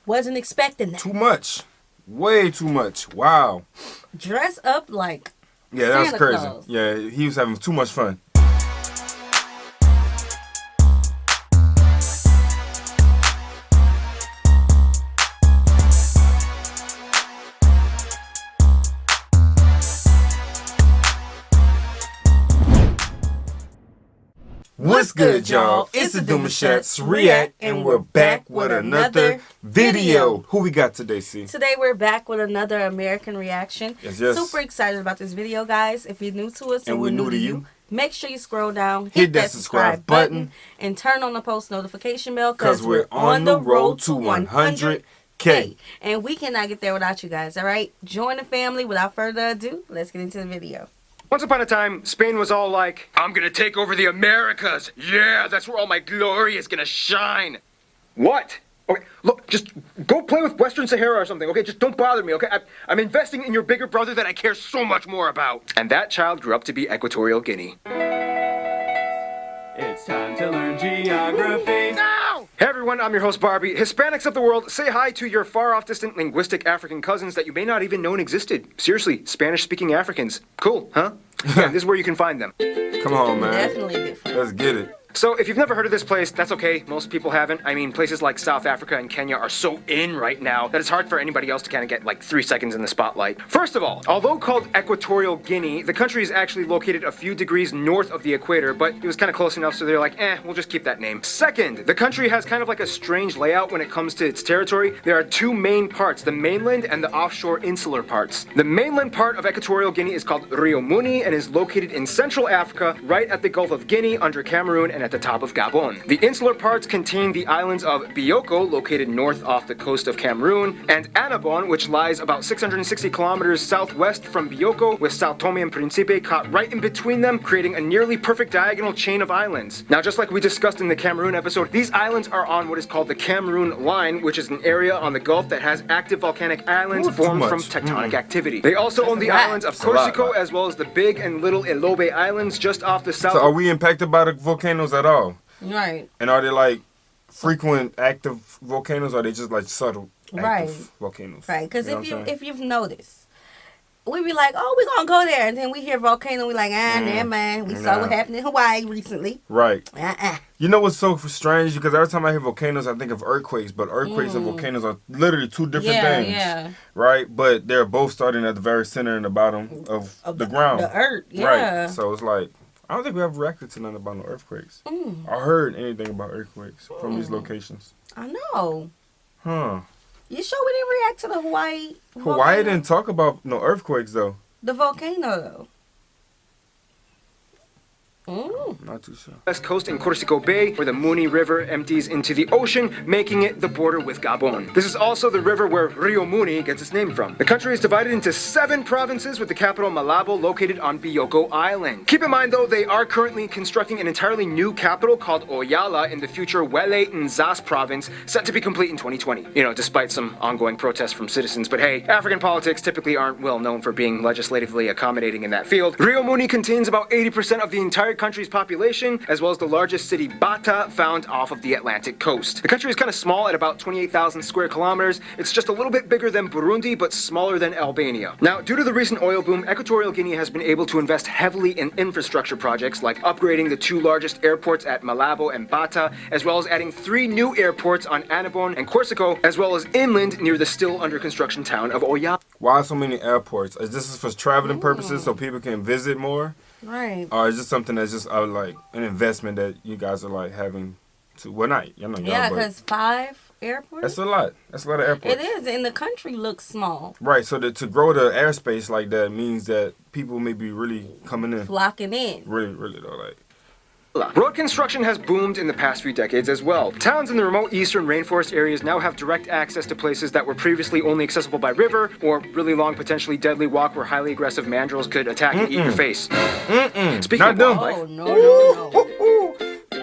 Wasn't expecting that. Too much. Way too much. Wow. Dress up like Yeah, that was Santa crazy. Claus. Yeah, he was having too much fun. What's good, y'all? It's the Demouchets React, and we're back with another video. Who we got today, C? Today we're back with another American reaction. Yes, yes. Super excited about this video, guys. If you're new to us And we're new to you, make sure you scroll down, hit that subscribe button, and turn on the post notification bell because we're on the road to 100K. And we cannot get there without you guys, all right? Join the family. Without further ado, let's get into the video. Once upon a time, Spain was all like, I'm gonna take over the Americas. Yeah, that's where all my glory is gonna shine. What? Okay, look, just go play with Western Sahara or something, okay? Just don't bother me, okay? I'm investing in your bigger brother that I care so much more about. And that child grew up to be Equatorial Guinea. It's time to learn geography. No! Hey everyone, I'm your host Barbie. Hispanics of the world, say hi to your far-off distant linguistic African cousins that you may not even known existed. Seriously, Spanish-speaking Africans. Cool, huh? Yeah, this is where you can find them. Come on, man. Definitely different. Let's get it. So, if you've never heard of this place, that's okay. Most people haven't. I mean, places like South Africa and Kenya are so in right now that it's hard for anybody else to kind of get like 3 seconds in the spotlight. First of all, although called Equatorial Guinea, the country is actually located a few degrees north of the equator, but it was kind of close enough so they're like, we'll just keep that name. Second, the country has kind of like a strange layout when it comes to its territory. There are two main parts, the mainland and the offshore insular parts. The mainland part of Equatorial Guinea is called Rio Muni and is located in Central Africa, right at the Gulf of Guinea, under Cameroon, and at the top of Gabon. The insular parts contain the islands of Bioko, located north off the coast of Cameroon, and Annobon, which lies about 660 kilometers southwest from Bioko, with Sao Tome and Principe caught right in between them, creating a nearly perfect diagonal chain of islands. Now, just like we discussed in the Cameroon episode, these islands are on what is called the Cameroon Line, which is an area on the Gulf that has active volcanic islands formed from tectonic activity. They also own the islands of Corsico, as well as the Big and Little Elobe Islands just off the south. So are we impacted by the volcanoes at all? Right. And are they like frequent active volcanoes, or are they just like subtle active volcanoes? Right, because You know what I'm saying? if you've noticed, we be like, oh, we're gonna go there, and then we hear volcano, we like, never mind. We saw what happened in Hawaii recently. Right. You know what's so strange? Because every time I hear volcanoes, I think of earthquakes, but earthquakes and volcanoes are literally two different things. Yeah. Right? But they're both starting at the very center and the bottom of the ground. The earth, yeah. Right. So it's like, I don't think we ever reacted to nothing about no earthquakes. Or heard anything about earthquakes from these locations. I know. Huh. You sure we didn't react to the Hawaii Hawaii didn't talk about no earthquakes, though. The volcano, though. Not too sure. West coast in Corsico Bay, where the Muni River empties into the ocean, making it the border with Gabon. This is also the river where Rio Muni gets its name from. The country is divided into 7 provinces, with the capital Malabo located on Bioko Island. Keep in mind, though, they are currently constructing an entirely new capital called Oyala in the future Wele Nzas province, set to be complete in 2020. You know, despite some ongoing protests from citizens. But hey, African politics typically aren't well known for being legislatively accommodating in that field. Rio Muni contains about 80% of the entire country's population, as well as the largest city, Bata, found off of the Atlantic coast. The country is kind of small at about 28,000 square kilometers. It's just a little bit bigger than Burundi, but smaller than Albania. Now, due to the recent oil boom, Equatorial Guinea has been able to invest heavily in infrastructure projects like upgrading the 2 largest airports at Malabo and Bata, as well as adding 3 new airports on Annobon and Corsico, as well as inland near the still under construction town of Oyala. Why so many airports? Is this for traveling purposes so people can visit more? Right. Or is this something that's just like an investment that you guys are like having to? Well, not you know. Yeah, because 5 airports. That's a lot. That's a lot of airports. It is, and the country looks small. Right. So to grow the airspace like that means that people may be really coming in, flocking in. Really though, like. Road construction has boomed in the past few decades as well. Towns in the remote eastern rainforest areas now have direct access to places that were previously only accessible by river or really long, potentially deadly walk where highly aggressive mandrills could attack and eat your face. Speaking Not of them. wildlife, Oh,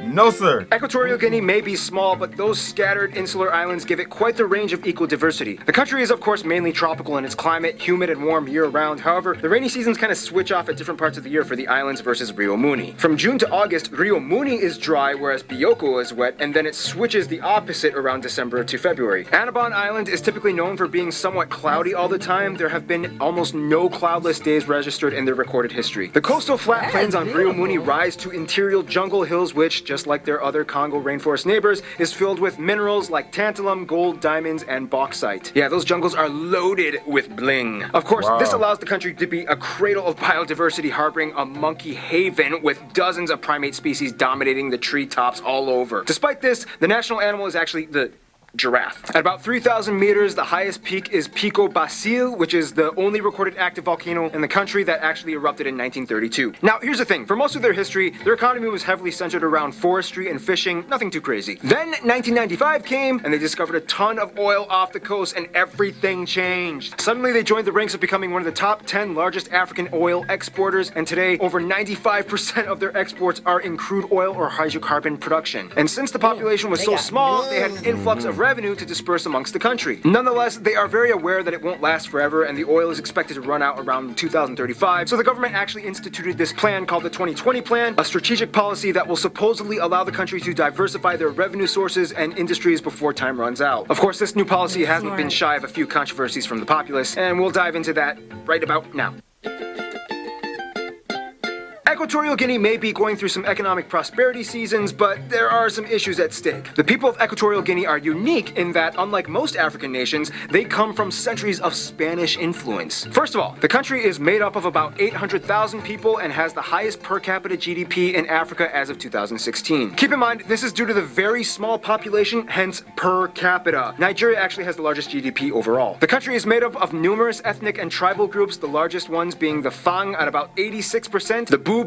no. No, sir. Equatorial Guinea may be small, but those scattered insular islands give it quite the range of eco diversity. The country is, of course, mainly tropical in its climate, humid and warm year-round. However, the rainy seasons kind of switch off at different parts of the year for the islands versus Rio Muni. From June to August, Rio Muni is dry, whereas Bioko is wet, and then it switches the opposite around December to February. Annobon Island is typically known for being somewhat cloudy all the time. There have been almost no cloudless days registered in their recorded history. The coastal flat plains on Rio Muni rise to interior jungle hills, which, just like their other Congo rainforest neighbors, is filled with minerals like tantalum, gold, diamonds, and bauxite. Yeah, those jungles are loaded with bling. Of course, this allows the country to be a cradle of biodiversity, harboring a monkey haven with dozens of primate species dominating the treetops all over. Despite this, the national animal is actually the giraffe. At about 3,000 meters, the highest peak is Pico Basil, which is the only recorded active volcano in the country that actually erupted in 1932. Now, here's the thing. For most of their history, their economy was heavily centered around forestry and fishing, nothing too crazy. Then 1995 came, and they discovered a ton of oil off the coast, and everything changed. Suddenly, they joined the ranks of becoming one of the top 10 largest African oil exporters, and today, over 95% of their exports are in crude oil or hydrocarbon production. And since the population was so small, they had an influx of revenue to disperse amongst the country. Nonetheless, they are very aware that it won't last forever, and the oil is expected to run out around 2035, so the government actually instituted this plan called the 2020 Plan, a strategic policy that will supposedly allow the country to diversify their revenue sources and industries before time runs out. Of course, this new policy hasn't been shy of a few controversies from the populace, and we'll dive into that right about now. Equatorial Guinea may be going through some economic prosperity seasons, but there are some issues at stake. The people of Equatorial Guinea are unique in that, unlike most African nations, they come from centuries of Spanish influence. First of all, the country is made up of about 800,000 people and has the highest per capita GDP in Africa as of 2016. Keep in mind, this is due to the very small population, hence per capita. Nigeria actually has the largest GDP overall. The country is made up of numerous ethnic and tribal groups, the largest ones being the Fang at about 86%, the Booby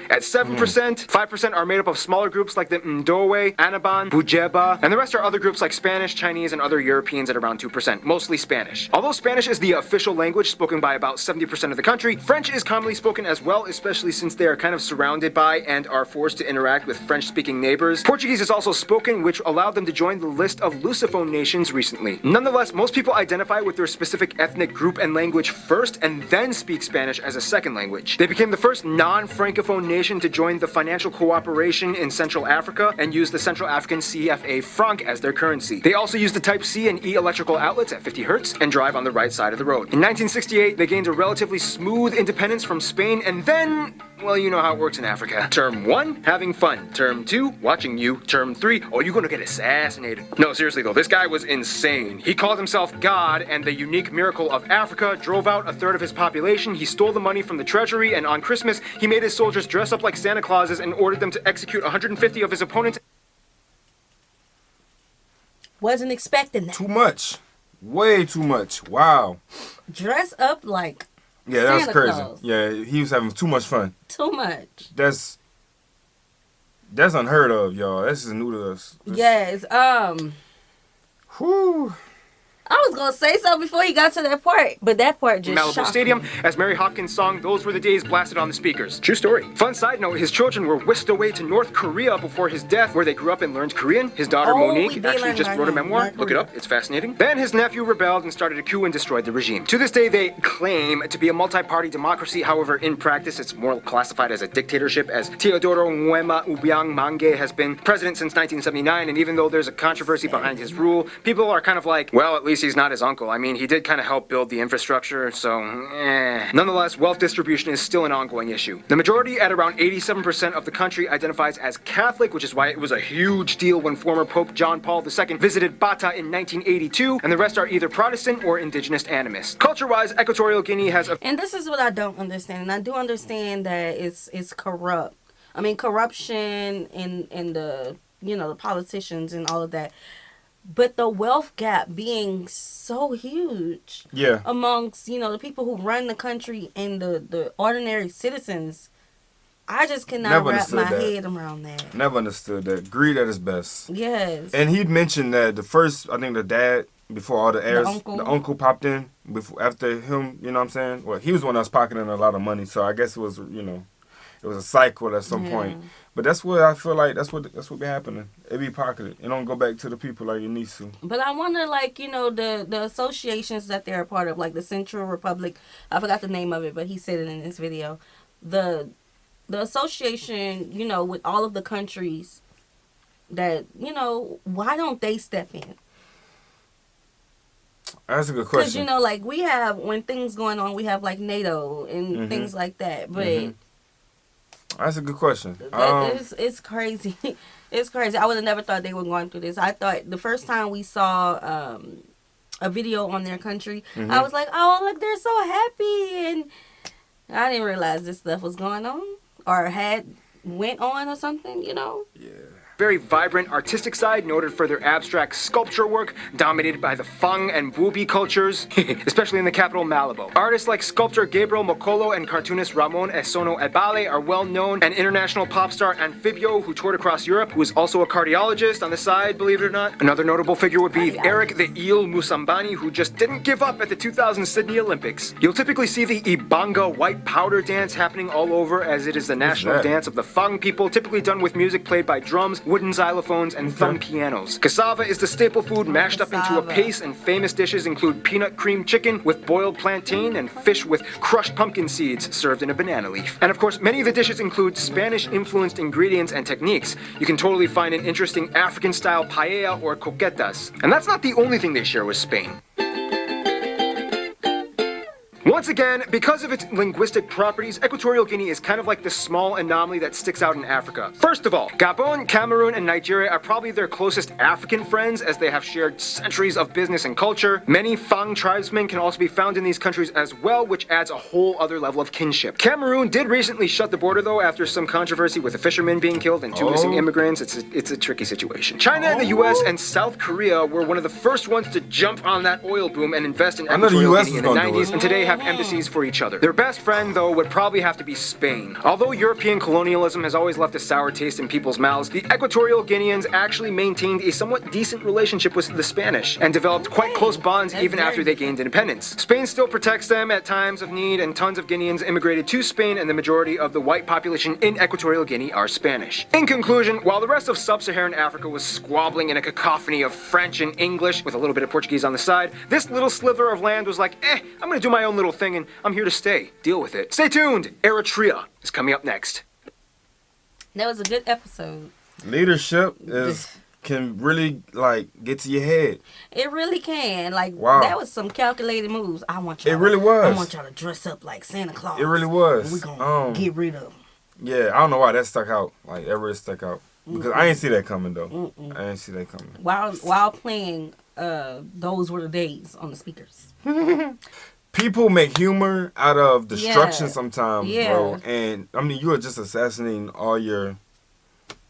at 7%, 5% are made up of smaller groups like the Ndowe, Anaban, Bujeba, and the rest are other groups like Spanish, Chinese, and other Europeans at around 2%, mostly Spanish. Although Spanish is the official language spoken by about 70% of the country, French is commonly spoken as well, especially since they are kind of surrounded by and are forced to interact with French-speaking neighbors. Portuguese is also spoken, which allowed them to join the list of Lusophone nations recently. Nonetheless, most people identify with their specific ethnic group and language first, and then speak Spanish as a second language. They became the first non-Francophone nation to join the financial cooperation in Central Africa and use the Central African CFA franc as their currency. They also use the Type C and E electrical outlets at 50 Hz and drive on the right side of the road. In 1968, they gained a relatively smooth independence from Spain, and then, well, you know how it works in Africa. Term 1, having fun. Term 2, watching you. Term 3, oh, you're gonna get assassinated. No, seriously though, this guy was insane. He called himself God, and the unique miracle of Africa, drove out a third of his population, he stole the money from the treasury, and on Christmas, he made his soldiers dress up like Santa Clauses and ordered them to execute 150 of his opponents. Wasn't expecting that. Too much. Way too much. Wow. Dress up like Yeah, that was Santa crazy. Claus. Yeah, he was having too much fun. Too much. That's unheard of, y'all. This is new to us. Yes. Whew. I was gonna say something before you got to that part, but that part just Malibu shocked Stadium, me. as Mary Hopkins' song "Those Were the Days" blasted on the speakers. True story. Fun side note, his children were whisked away to North Korea before his death, where they grew up and learned Korean. His daughter Oh, we Monique did actually learn just about wrote a him. memoir. North Look it Korea. up, it's fascinating. Then his nephew rebelled and started a coup and destroyed the regime. To this day, they claim to be a multi-party democracy. However, in practice, it's more classified as a dictatorship, as Teodoro Nguema Obiang Mange has been president since 1979, and even though there's a controversy behind his rule, people are kind of like, well, at least he's not his uncle. I mean, he did kind of help build the infrastructure, so Nonetheless, wealth distribution is still an ongoing issue. The majority, at around 87% of the country, identifies as Catholic, which is why it was a huge deal when former Pope John Paul II visited Bata in 1982, and the rest are either Protestant or indigenous animists. Culture-wise, Equatorial Guinea has a... And this is what I don't understand. And I do understand that it's corrupt. I mean, corruption in the, the politicians and all of that. But the wealth gap being so huge amongst, the people who run the country and the ordinary citizens, I just cannot wrap my head around that. Never understood that. Greed at its best. Yes. And he'd mentioned that the dad, before all the heirs, the uncle popped in after him, you know what I'm saying? Well, he was the one that was pocketing a lot of money, so I guess it was, it was a cycle at some point. But that's what I feel like. That's what be happening. It be pocketed. It don't go back to the people like it needs to. But I wonder, like, you know, the associations that they're a part of, like the Central Republic. I forgot the name of it, but he said it in this video. The association, you know, with all of the countries that, you know, why don't they step in? That's a good question. Because, you know, like, we have, when things going on, we have, like, NATO and things like that. But that's a good question. It's crazy. It's crazy. I would have never thought they were going through this. I thought the first time we saw a video on their country, I was like, oh, look, they're so happy. And I didn't realize this stuff was going on or went on or something, you know? Yeah. Very vibrant artistic side, noted for their abstract sculpture work, dominated by the Fang and Wubi cultures, especially in the capital Malabo. Artists like sculptor Gabriel Mokolo and cartoonist Ramon Esono Ebale are well known, and international pop star Amphibio, who toured across Europe, who is also a cardiologist on the side, believe it or not. Another notable figure would be Eric the Eel Musambani, who just didn't give up at the 2000 Sydney Olympics. You'll typically see the Ibanga white powder dance happening all over, as it is the national dance of the Fang people, typically done with music played by drums, wooden xylophones, and thumb pianos. Cassava is the staple food mashed up into a paste, and famous dishes include peanut cream chicken with boiled plantain and fish with crushed pumpkin seeds served in a banana leaf. And of course, many of the dishes include Spanish-influenced ingredients and techniques. You can totally find an interesting African-style paella or coquetas. And that's not the only thing they share with Spain. Once again, because of its linguistic properties, Equatorial Guinea is kind of like the small anomaly that sticks out in Africa. First of all, Gabon, Cameroon, and Nigeria are probably their closest African friends, as they have shared centuries of business and culture. Many Fang tribesmen can also be found in these countries as well, which adds a whole other level of kinship. Cameroon did recently shut the border, though, after some controversy with a fisherman being killed and two missing immigrants. It's a tricky situation. China and the US and South Korea were one of the first ones to jump on that oil boom and invest in Equatorial Guinea in the 90s, and today have embassies for each other. Their best friend, though, would probably have to be Spain. Although European colonialism has always left a sour taste in people's mouths, the Equatorial Guineans actually maintained a somewhat decent relationship with the Spanish and developed quite close bonds even after they gained independence. Spain still protects them at times of need, and tons of Guineans immigrated to Spain, and the majority of the white population in Equatorial Guinea are Spanish. In conclusion, while the rest of sub-Saharan Africa was squabbling in a cacophony of French and English with a little bit of Portuguese on the side, this little sliver of land was like, I'm gonna do my own little thing, and I'm here to stay. Deal with it. Stay tuned. Eritrea is coming up next. That was a good episode. Leadership can really like get to your head. It really can. Like, that was some calculated moves. I want y'all. It really was. I want y'all to dress up like Santa Claus. It really was. We're gonna get rid of them. Yeah, I don't know why that stuck out. Like, that really stuck out. Because I ain't see that coming, though. I ain't see that coming. While playing Those Were the Days on the speakers. People make humor out of destruction sometimes, bro. And, I mean, you are just assassinating all your,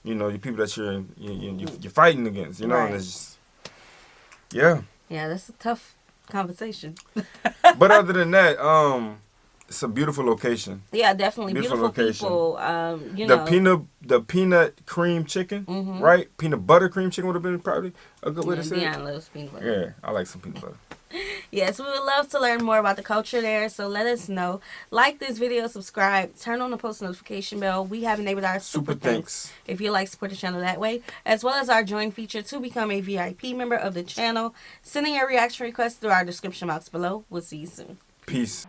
you know, your people that you're fighting against, you know? Right. And it's just, yeah, that's a tough conversation. But other than that, it's a beautiful location. Yeah, definitely. Beautiful location. People, you know. The peanut cream chicken, right? Peanut butter cream chicken would have been probably a good way to say it. Deion loves peanut butter. Yeah, I like some peanut butter. Yes, we would love to learn more about the culture there, so let us know. Like this video, subscribe, turn on the post notification bell. We have enabled our super thanks if you like support the channel that way, as well as our join feature to become a VIP member of the channel. Sending your reaction request through our description box below. We'll see you soon. Peace.